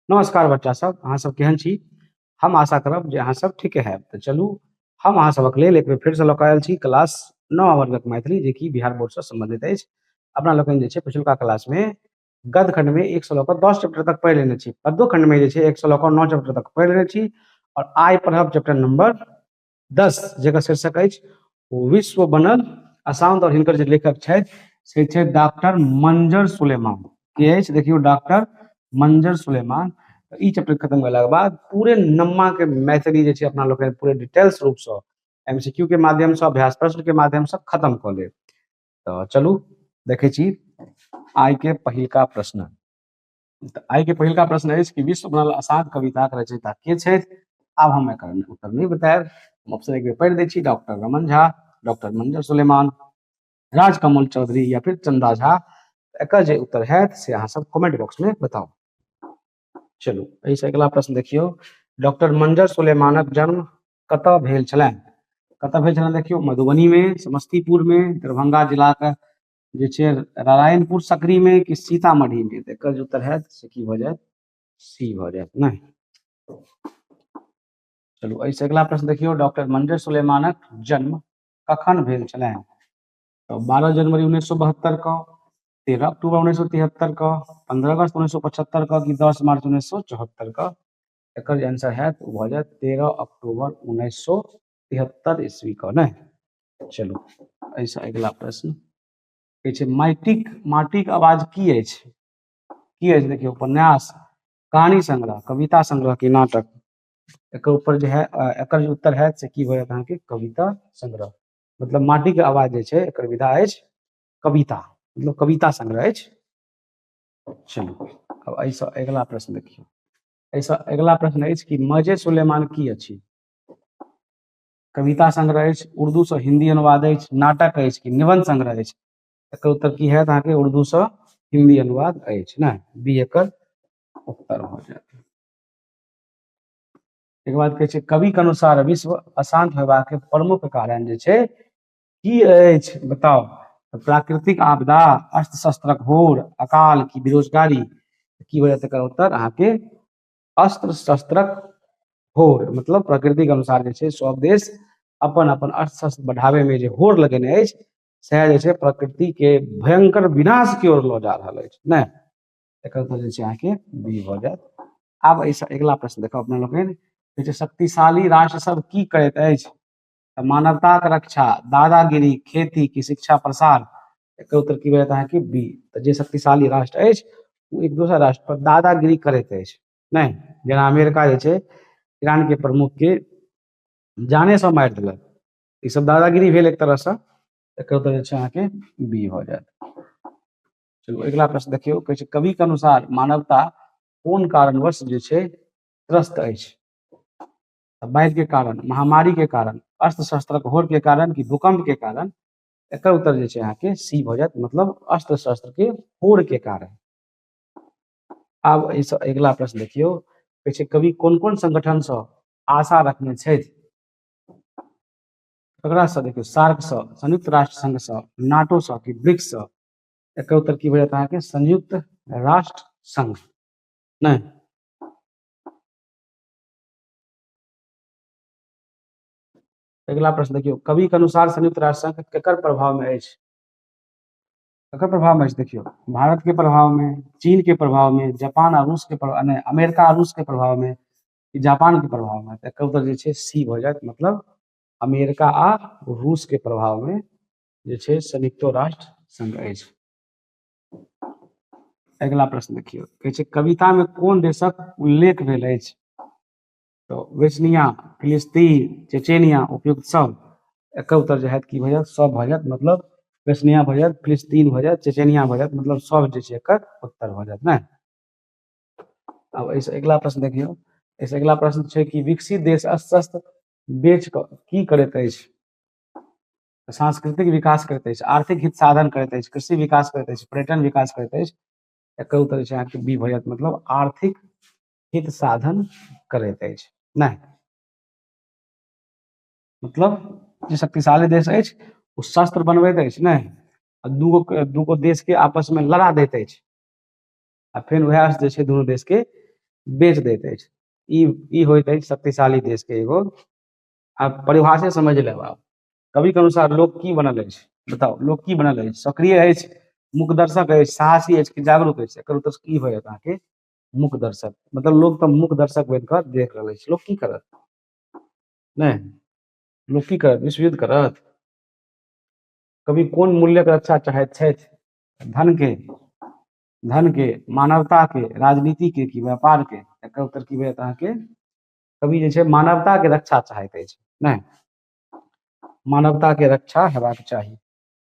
नमस्कार बच्चा सब, अहाँ सब केहन छी? हम आशा करब जे अहाँ सब ठीके हैब। तऽ चलू हम अहाँ सभक लेल एक बेर फेर सँ लऽ कऽ आयल छी क्लास 9 वर्गक मैथिली, जे कि बिहार बोर्ड सँ सम्बंधित अछि। अपना लोकनि जे छै पिछुलका क्लास में गद्य खंड में 1 सँ लऽ कऽ 10 चैप्टर तक पढ़ि लेने छी। पद्यो खंड में जे छै 1 सँ लऽ कऽ 9 चैप्टर तक पढ़ि लेने छी और आइ पढ़ब चैप्टर नंबर 10, जेकर शीर्षक अछि विश्व बनल अशांत। और हिनकर जे लेखक छथि से छथि डॉक्टर मंजर सुलेमान। के अछि? देखियौ, डॉक्टर मंजर सुलेमान। ई चैप्टर खत्म भेला के बाद पूरे नम्मा के मैथिली जे छै अपना लोग पूरे डिटेल्स रूप से एमसीक्यू के माध्यम से, अभ्यास प्रश्न के माध्यम से खत्म कऽ लेब। तो चलू देखै छी आइ के पहिलका प्रश्न। तऽ आइ के पहिलका प्रश्न अछि कि विश्व बनल अशांत कविताक रचयिता के छथि? आब हम एकर उत्तर नहीं बतायब, हम ऑप्शन एक बेर पढ़ि दै छी। डॉक्टर रमन झा, डॉक्टर मंजर सुलेमान, राजकमल चौधरी या फिर चंदा झा। एकर जे उत्तर हैत से अहाँ सब कमेंट बॉक्स में बताउ। चलू एहिसँ अगिला प्रश्न देखियौ, डॉक्टर मंजर सुलेमानक जन्म कतऽ भेल छलनि? कतऽ भेल छलनि? देखियौ, मधुबनी में, समस्तीपुर में, दरभंगा जिला के जे छै नारायणपुर सकरी में कि सीतामढ़ी में? तऽ एकर जे उत्तर हैत से की भऽ जायत? सी भऽ जायत ने। चलू एहिसँ अगिला प्रश्न देखियौ, डॉक्टर मंजर सुलेमानक जन्म कखन भेल छलनि? तो 12 जनवरी 1972 को, 13 अक्टूबर 1973 को, 15 अगस्त 1975 को कि 10 मार्च 1974 को? एकर आंसर है तो भऽ जायत 13 अक्टूबर 1973 ईस्वी को ने। चलू एहिसँ अगिला प्रश्न कहै छै माटिक आवाज की अछि? की अछि? देखियौ, उपन्यास, कहानी संग्रह, कविता संग्रह की नाटक? एकर ऊपर जो है एकर जो उत्तर है से की भऽ जायत अहाँके? कविता संग्रह। मतलब माटी के आवाज जे छै एकर विधा अछि कविता, मतलब कविता संग्रह अछि। चलू अब एहिसँ अगिला प्रश्न देखियौ, एहिसँ अगिला प्रश्न अछि कि मजे सुलेमान की अछि? कविता संग्रह अछि, उर्दू से हिंदी अनुवाद अछि, नाटक अछि कि निबंध संग्रह अछि? एकर उत्तर की हैत अहाँके? उर्दू से हिंदी अनुवाद अछि ने। बी एकर उत्तर हो जायत। एक बाद कहै छै कवि के अनुसार विश्व अशांत होयबाक प्रमुख कारण जे छै की अछि? बताओ। प्राकृतिक आपदा, अस्त्र शस्त्रक होड़, अकाल की बेरोजगारी? की हो जात एकर उत्तर अहाँके? अस्त्र शस्त्रक होड़। मतलब प्रकृति के अनुसार जे छै सब देश अपन अपन अस्त्र शस्त्र बढ़ावे में जे होड़ लगेने अछि सएह जे छै प्रकृति के भयंकर विनाश की ओर लऽ जा रहल अछि ने। एकर उत्तर जे छै अहाँके बी भऽ जायत। आब एहिसँ अगिला प्रश्न देखब अपना लोकनि, जे छै शक्तिशाली राष्ट्र सब की करैत अछि? मानवताक रक्षा, दादागिरी, खेती की शिक्षा प्रसार? एकर उत्तर की होयत अहाँके? बी। तऽ जे शक्तिशाली राष्ट्र अछि ओ एक दोसर राष्ट्र पर दादागिरी करैत अछि नहि। जेना अमेरिका जे छै ईरान के प्रमुख के जाने से मारि देलक, ई सब दादागिरी भेल एक तरह से। एकर उत्तर जे छै अहाँके बी भऽ जायत। चलू अगिला प्रश्न देखियौ, कहै छै कवि के अनुसार मानवता कोन कारणवश जे छै त्रस्त अछि? बाढ़ि के कारण, महामारी के कारण, अस्त्र शस्त्रक होड़ के कारण कि भूकंप के कारण? एकर उत्तर जे छै अहाँके सी भऽ जायत, मतलब अस्त्र शस्त्र के होड़ के कारण। आब एहिसँ अगिला प्रश्न देखियौ, कहै छै कवि कोन कोन संगठन सँ आशा रखने छथि? ककरा सँ? देखियौ, सार्क सँ, संयुक्त राष्ट्र संघ सँ, नाटो सँ कि ब्रिक्स सँ? एकर उत्तर की भऽ जायत अहाँके? संयुक्त राष्ट्र संघ नहि। अगिला प्रश्न देखियौ, कवि के अनुसार संयुक्त राष्ट्र संघ केकर प्रभाव में अछि? केकर प्रभाव में अछि? देखियौ, भारत के प्रभाव में, चीन के प्रभाव में, जापान आ रूस के प्रभाव में, अमेरिका आ रूस के प्रभाव में, जापान के प्रभाव में? एकर उत्तर जे छै सी भऽ जायत, मतलब अमेरिका आ रूस के प्रभाव में जे छै संयुक्त राष्ट्र संघ अछि। अगिला प्रश्न देखियौ, कहै छै कविता में कोन देशक उल्लेख भेल अछि? तो वेस्निया, फिलिस्तीन, चेचेनिया, उपयुक्त सब? एकर उत्तर जो है की भऽ जायत? सब भऽ जायत, मतलब वेस्निया भऽ जायत, फिलिस्तीन भऽ जायत, चेचेनिया भऽ जायत, मतलब सब जे छै एकर उत्तर भऽ जायत ने। अब एहिसँ अगिला प्रश्न देखियौ, एहिसँ अगिला प्रश्न छै कि विकसित देश अस्त्र शस्त्र बेच कऽ की करैत अछि? सांस्कृतिक विकास करैत अछि, आर्थिक हित साधन करैत अछि, कृषि विकास करैत अछि, पर्यटन विकास करैत अछि? एकर उत्तर जे छै अहाँके बी भऽ जायत, मतलब आर्थिक हित साधन करैत अछि ने। मतलब जे शक्तिशाली देश अछि ओ शस्त्र बनबैत अछि ने, आ दूगो देश के आपस में लड़ा दैत अछि, आ फिर वएह जे छै दुनू देश के बेच दैत अछि। ई होइत अछि शक्तिशाली देश के एगो। आब परिभाषा समझ लेब। आब कवि के अनुसार लोक की बनल अछि, बताओ लोक की बनल अछि, सक्रिय अछि, मुकदर्शक अछि, साहसी अछि कि जागरूक अछि। एकर उत्तर की होयत अहाँके, मुकदर्शक। मतलब लोक तऽ मुक दर्शक बनि कऽ देख रहल अछि। लोक की करत, नहि लोक की करत, विश्व युद्ध करत। कवि कोन मूल्यक रक्षा चाहैत छथि, धन के, धन के, मानवता के, राजनीति के कि व्यापार के। एकर उत्तर की होयत अहाँके, कवि जे छै मानवता के रक्षा चाहैत अछि, नहि मानवता के रक्षा हेबाक चाही।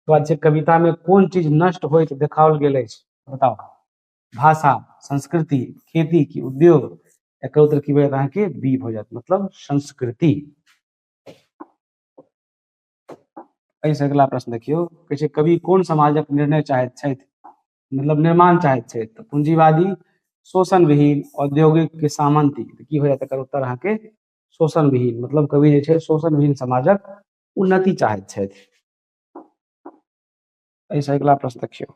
तो बाद छै कविता में कोन चीज नष्ट होइत देखाओल गेल अछि, बताओ। भाषा, संस्कृति, खेती की उद्योग। एकर उत्तर की होयत अहाँके, बी हो जायत, मतलब संस्कृति। एहिसँ अगला प्रश्न देखियौ, कहै छै कवि कोन समाजक निर्णय चाहैत छथि, मतलब निर्माण चाहैत छथि। तऽ पूंजीवादी, शोषण विहीन, औद्योगिक के सामंती। तऽ की हो जायत एकर उत्तर अहाँके, शोषण विहीन। मतलब कवि जे छै शोषण विहीन समाजक उन्नति चाहैत छथि। एहिसँ अगला प्रश्न देखियौ,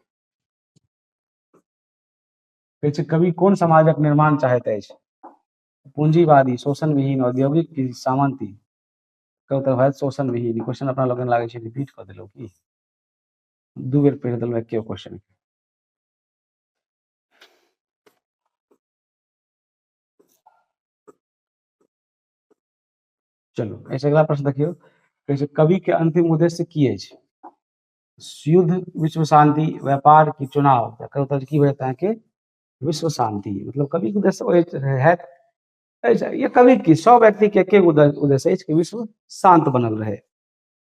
कहै छै कवि कोन समाजक निर्माण चाहैत अछि, पूंजीवादी, शोषण विहीन, औद्योगिक की सामंती। एकर उत्तर होयत शोषण विहीन। क्वेश्चन अपना लोगन लागे छै रिपीट कऽ देलहुँ की, दू बेर पढ़ि देलहुँ एके क्वेश्चन। चलो एहिसँ अगला प्रश्न देखियौ, कहै छै कवि के अंतिम उद्देश्य की अछि, युद्ध, विश्व शांति, व्यापार की चुनाव। एकर उत्तर की होयत अहाँके, विश्व शांति। मतलब कवि के उद्देश्य है, ये कवि की सब व्यक्ति के एके उद्देश्य अछि कि विश्व शांत बनल रहे,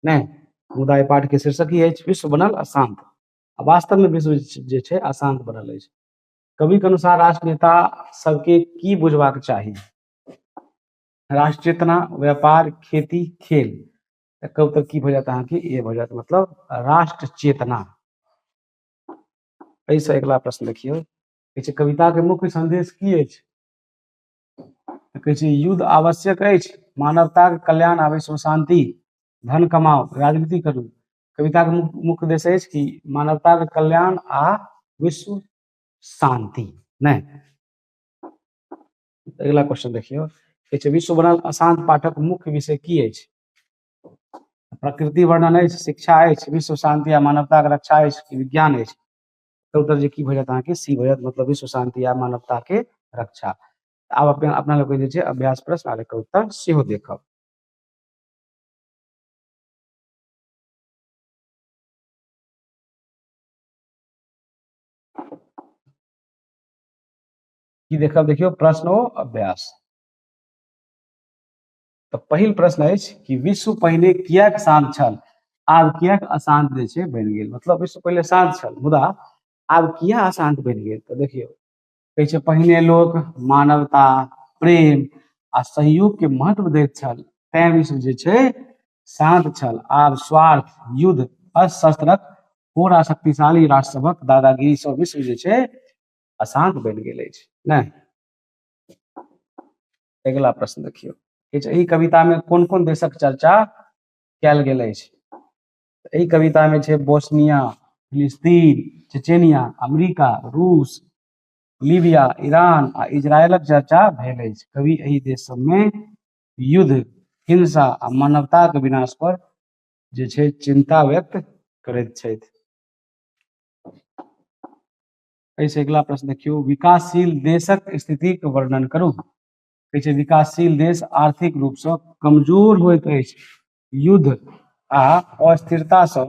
नहीं मुदा एहि पाठ के शीर्षक ही अछि विश्व बनल अशांत। वास्तव में विश्व जे छै अशांत बनल अछि। कवि के अनुसार राष्ट्र नेता सबके की बुझबाक चाही, राष्ट्र चेतना, व्यापार, खेती, खेल। एकर उत्तर की भऽ जायत अहाँके, ए भऽ जायत, मतलब राष्ट्र चेतना। एहिसँ अगला प्रश्न देखियौ, कहै छै कविता के मुख्य संदेश की अछि। कहै छै युद्ध आवश्यक अछि, मानवताके कल्याण आ विश्व शांति, धन कमाओ, राजनीति करू। कविता के मुख्य उद्देश्य अछि कि मानवता के कल्याण आ विश्व शांति, नहीं। अगला क्वेश्चन देखियौ, कहै छै विश्व बनल अशांत पाठक मुख्य विषय की अछि, प्रकृति वर्णन अछि, शिक्षा अछि, विश्व शांति आ मानवता के रक्षा अछि कि विज्ञान अछि। एकर उत्तर जे की भऽ जायत अहाँके, सी भऽ जायत, मतलब विश्व शांति आ मानवता के रक्षा। आब अपना लोग जे छै अभ्यास प्रश्न आ एकर उत्तर सेहो देखब। की देखब, देखियौ प्रश्न ओ अभ्यास। तऽ पहिल प्रश्न अछि कि विश्व पहले किएक शांत छल, आब किएक अशांत जे छै बनि गेल। मतलब विश्व पहले शांत छल मुदा आब किया अशांत बनि गेल। तऽ देखियौ कहै छै पहिने लोक मानवता, प्रेम आ सहयोग के महत्व दैत छल, तैं विश्व जे छै शांत छल। आब स्वार्थ, युद्ध, अस्त्र और शक्तिशाली राष्ट्र सभक दादागिरी सँ विश्व जे छै अशांत बनि गेल अछि, नहि। अगला प्रश्न देखियौ, एहि कविता में कोन कोन देशक चर्चा कयल गेल अछि। एहि कविता में छै बोस्निया, फिलिस्तीन, चेचेनिया, अमेरिका, रूस, लीबिया, ईरान आ इजरायलक चर्चा भेल अछि। कवि एहि देश सबमें युद्ध, हिंसा आ मानवता के विनाश पर जे छै चिंता व्यक्त करैत छथि। एहिसँ अगला प्रश्न देखियौ, विकासशील देशक स्थितिक वर्णन करू। कहै छै विकासशील देश आर्थिक रूपसँ कमजोर होइत अछि, युद्ध आ अस्थिरता सँ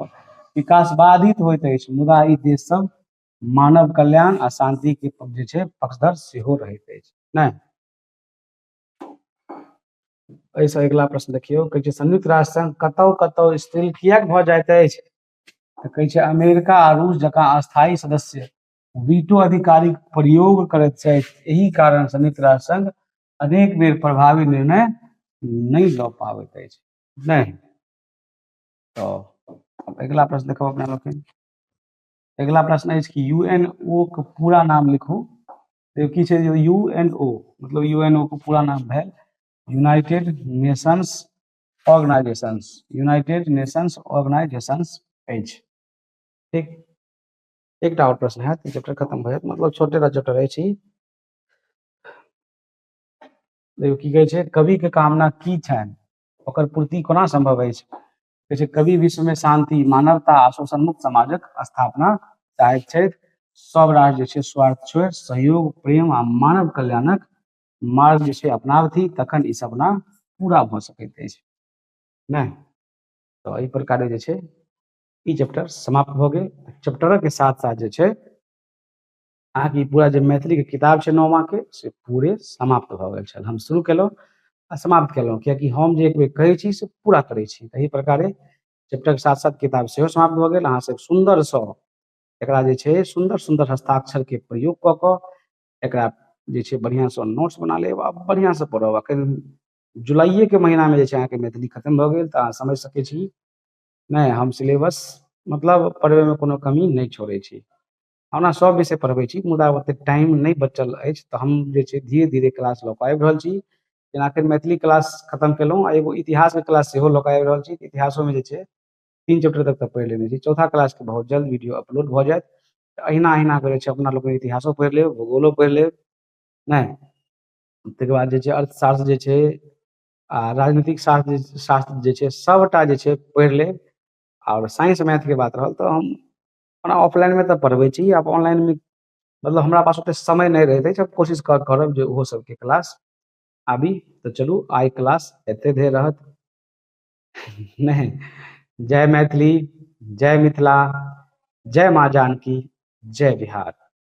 विकास बाधित होइत अछि, मुदा ई देश सब मानव कल्याण आ शांति के जे छै पक्षधर सेहो रहैत अछि, नहि। एहिसँ अगला प्रश्न देखियौ, कहै छै संयुक्त राष्ट्र संघ कतौ कतौ स्थिर किएक भऽ जाइत अछि। तऽ कहै छै अमेरिका आ रूस जकाँ अस्थायी सदस्य वीटो अधिकारी प्रयोग करैत छथि, एहि कारण संयुक्त राष्ट्र संघ अनेक बेर प्रभावी निर्णय नहि लऽ पाबैत अछि, नहि। तऽ अगला प्रश्न देखब अपना लोकनि। अगला प्रश्न अछि कि यूएनओ के पूरा नाम लिखू। तो की छै यूएनओ, मतलब यूएनओ के पूरा नाम भेल United Nations organisations, United Nations organisations अछि, ठीक। एकटा और प्रश्न हैत, चैप्टर खत्म भऽ जायत, मतलब छोटे टा चैप्टर अछि। देखियौ की कहै छै, कवि के कामना की छनि, ओकर पूर्ति कोना संभव अछि। कहै छै कवि विश्व में शांति, मानवता आ शोषण मुक्त समाजक स्थापना चाहैत छथि। सब राष्ट्र जे छै स्वार्थ छोड़ि सहयोग, प्रेम आ मानव कल्याणक मार्ग जे छै अपनाबथि, तखन ई सपना पूरा भऽ सकैत अछि। नहि तऽ एहि प्रकारे जे छै ई चैप्टर समाप्त भऽ गेल। चैप्टरक के साथ साथ जे छै अहाँके ई पूरा जे मैथिली के किताब छै 9वां के से पूरे समाप्त भऽ गेल छल। हम शुरू केलहुँ आ समाप्त केलहुँ, कियाकि हम जे एक बेर कहै छी से पूरा करै छी। एहि प्रकारे चैप्टर के साथ साथ किताब सेहो समाप्त भऽ गेल। अहाँ सब सुन्दर सँ एकरा जे छै सुन्दर सुन्दर हस्ताक्षर के प्रयोग कऽ कऽ एकरा जे छै बढ़िआँ सँ नोट्स बना लेब आ बढ़िआँ सँ पढ़ब। एखन जुलाइए के महीना में जे छै अहाँके मैथिली खतम भऽ गेल, तऽ अहाँ समझि सकै छी नहि हम सिलेबस मतलब पढ़बै में कोनो कमी नहि छोड़ै छी। ओना सब विषय पढ़बै छी, मुदा ओतेक टाइम नहि बचल अछि, तऽ हम जे छै धीरे धीरे क्लास लऽ कऽ आबि रहल छी। जेना एखन मैथिली क्लास खत्म केलहुँ आ एगो इतिहास के क्लास सेहो लऽ कऽ आबि रहल छी। इतिहासो में जे छै 3 चैप्टर तक तऽ पढ़ि लेने छी। चौथा क्लास के बहुत जल्द वीडियो अपलोड भऽ जायत। तऽ अहिना अहिना कऽ जे छै अपना लोकनि इतिहासो पढ़ि लेब, भूगोलो पढ़ि लेब, नहि ताहिके बाद जे छै अर्थशास्त्र जे छै आ राजनीतिक शास्त्र जे छै सबटा जे छै पढ़ि लेब। और साइंस मैथ के बात रहल तऽ हम ओना ऑफलाइन में तऽ पढ़बै छी, आब ऑनलाइन में मतलब हमरा पास ओतेक समय नहि रहैत अछि। अब कोशिश करब जे ओहो सबके क्लास आबी। तऽ चलू आइ क्लास एते धरि रहत। नहीं, जय मैथिली, जय मिथिला, जय माँ जानकी, जय बिहार।